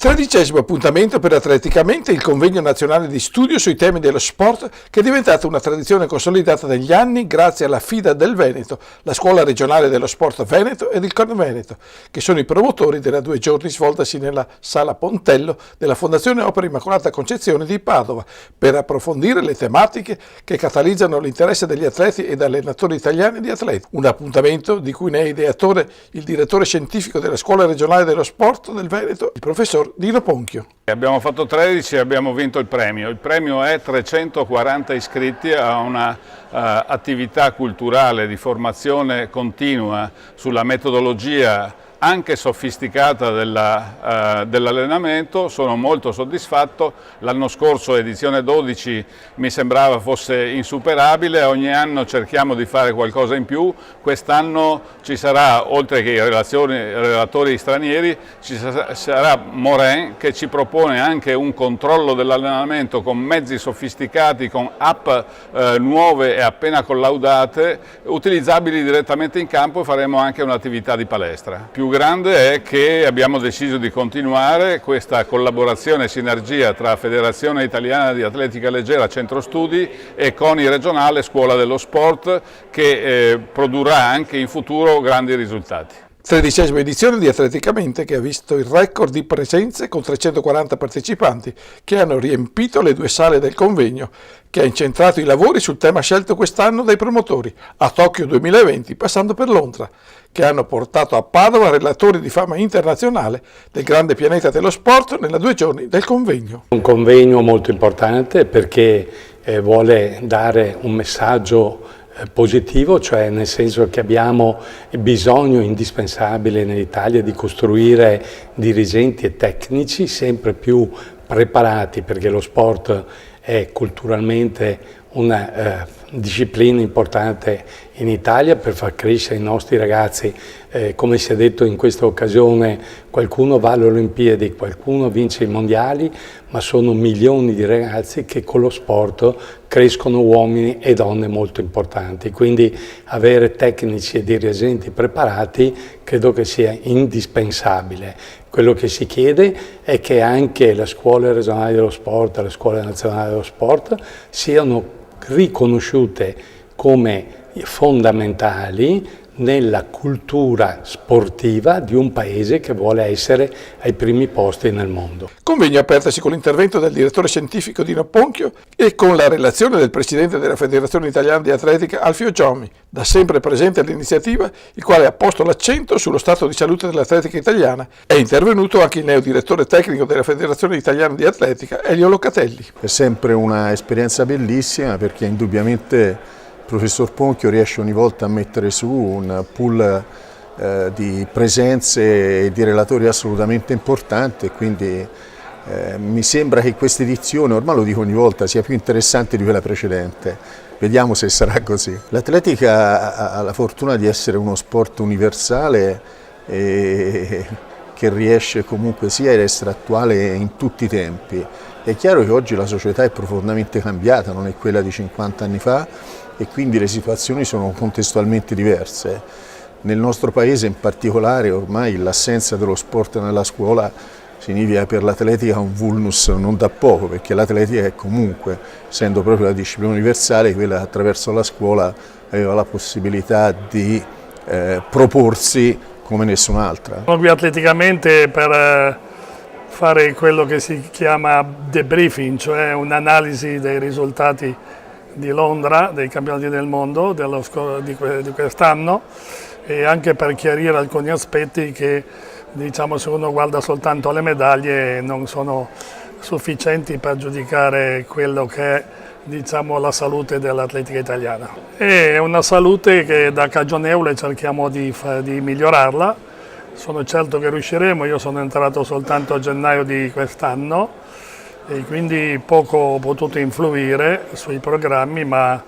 13° appuntamento per Atleticamente, il convegno nazionale di studio sui temi dello sport che è diventata una tradizione consolidata negli anni grazie alla FIDA del Veneto, la Scuola regionale dello sport Veneto ed il CON Veneto, che sono i promotori della 2 giorni svoltasi nella Sala Pontello della Fondazione Opera Immacolata Concezione di Padova per approfondire le tematiche che catalizzano l'interesse degli atleti ed allenatori italiani di atleti. Un appuntamento di cui ne è ideatore il direttore scientifico della Scuola regionale dello sport del Veneto, il professor Dino Ponchio. Abbiamo fatto 13 e abbiamo vinto il premio. Il premio è 340 iscritti a una attività culturale di formazione continua sulla metodologia anche sofisticata dell'allenamento. Sono molto soddisfatto. L'anno scorso, edizione 12, mi sembrava fosse insuperabile. Ogni anno cerchiamo di fare qualcosa in più. Quest'anno ci sarà, oltre che i relatori stranieri, ci sarà Morin che ci propone anche un controllo dell'allenamento con mezzi sofisticati, con app nuove e appena collaudate, utilizzabili direttamente in campo. Faremo anche un'attività di palestra. Più grande è che abbiamo deciso di continuare questa collaborazione e sinergia tra Federazione Italiana di Atletica Leggera Centro Studi e CONI Regionale Scuola dello Sport, che produrrà anche in futuro grandi risultati. 13ª edizione di Atleticamente che ha visto il record di presenze con 340 partecipanti che hanno riempito le 2 sale del convegno, che ha incentrato i lavori sul tema scelto quest'anno dai promotori, a Tokyo 2020 passando per Londra, che hanno portato a Padova relatori di fama internazionale del grande pianeta dello sport nella 2 giorni del convegno. Un convegno molto importante perché vuole dare un messaggio positivo, cioè nel senso che abbiamo bisogno indispensabile in Italia di costruire dirigenti e tecnici sempre più preparati, perché lo sport è culturalmente una disciplina importante in Italia per far crescere i nostri ragazzi. Come si è detto in questa occasione, qualcuno va alle Olimpiadi, qualcuno vince i mondiali, ma sono milioni di ragazzi che con lo sport crescono uomini e donne molto importanti. Quindi avere tecnici e dirigenti preparati credo che sia indispensabile. Quello che si chiede è che anche le scuole regionali dello sport e le scuole nazionali dello sport siano riconosciute come fondamentali nella cultura sportiva di un paese che vuole essere ai primi posti nel mondo. Convegno apertosi con l'intervento del direttore scientifico Dino Ponchio e con la relazione del presidente della Federazione Italiana di Atletica Alfio Giommi, da sempre presente all'iniziativa, il quale ha posto l'accento sullo stato di salute dell'atletica italiana. È intervenuto anche il neodirettore tecnico della Federazione Italiana di Atletica, Elio Locatelli. È sempre un'esperienza bellissima perché indubbiamente il professor Ponchio riesce ogni volta a mettere su un pool di presenze e di relatori assolutamente importanti, e quindi mi sembra che questa edizione, ormai lo dico ogni volta, sia più interessante di quella precedente. Vediamo se sarà così. L'atletica ha la fortuna di essere uno sport universale che riesce comunque sia ad essere attuale in tutti i tempi. È chiaro che oggi la società è profondamente cambiata, non è quella di 50 anni fa, e quindi le situazioni sono contestualmente diverse. Nel nostro paese in particolare ormai l'assenza dello sport nella scuola significa per l'atletica un vulnus non da poco, perché l'atletica è comunque, essendo proprio la disciplina universale, quella che attraverso la scuola aveva la possibilità di proporsi come nessun'altra. Sono qui Atleticamente per fare quello che si chiama debriefing, cioè un'analisi dei risultati di Londra, dei campionati del mondo di quest'anno, e anche per chiarire alcuni aspetti che, diciamo, se uno guarda soltanto le medaglie non sono sufficienti per giudicare quello che è, diciamo, la salute dell'atletica italiana. È una salute che da cagionevole cerchiamo di migliorarla. Sono certo che riusciremo. Io sono entrato soltanto a gennaio di quest'anno e quindi poco ho potuto influire sui programmi, ma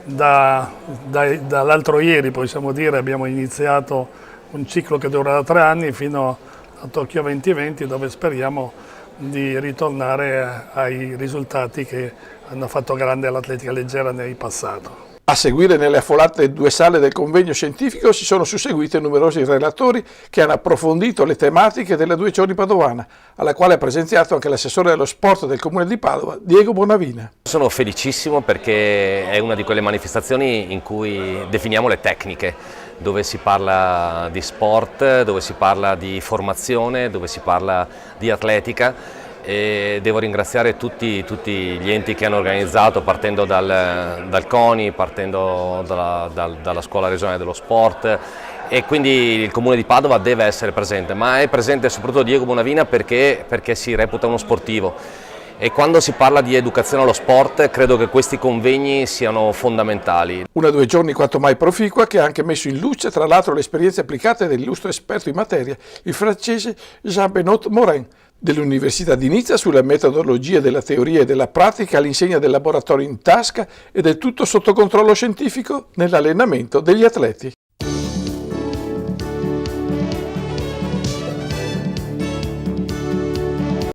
dall'altro ieri, possiamo dire, abbiamo iniziato un ciclo che durerà 3 anni fino a Tokyo 2020, dove speriamo di ritornare ai risultati che hanno fatto grande l'atletica leggera nel passato. A seguire, nelle affollate 2 sale del convegno scientifico si sono susseguiti numerosi relatori che hanno approfondito le tematiche della 2 giorni padovana, alla quale ha presenziato anche l'assessore dello sport del Comune di Padova, Diego Bonavina. Sono felicissimo perché è una di quelle manifestazioni in cui definiamo le tecniche, dove si parla di sport, dove si parla di formazione, dove si parla di atletica. E devo ringraziare tutti gli enti che hanno organizzato, partendo dal CONI, partendo dalla Scuola Regionale dello Sport, e quindi il Comune di Padova deve essere presente, ma è presente soprattutto Diego Bonavina perché si reputa uno sportivo. E quando si parla di educazione allo sport credo che questi convegni siano fondamentali. Una 2 giorni quanto mai proficua che ha anche messo in luce tra l'altro le esperienze applicate dell'illustre esperto in materia, il francese Jean-Benoît Morin, dell'Università di Nizza sulle metodologie della teoria e della pratica all'insegna del laboratorio in tasca e del tutto sotto controllo scientifico nell'allenamento degli atleti.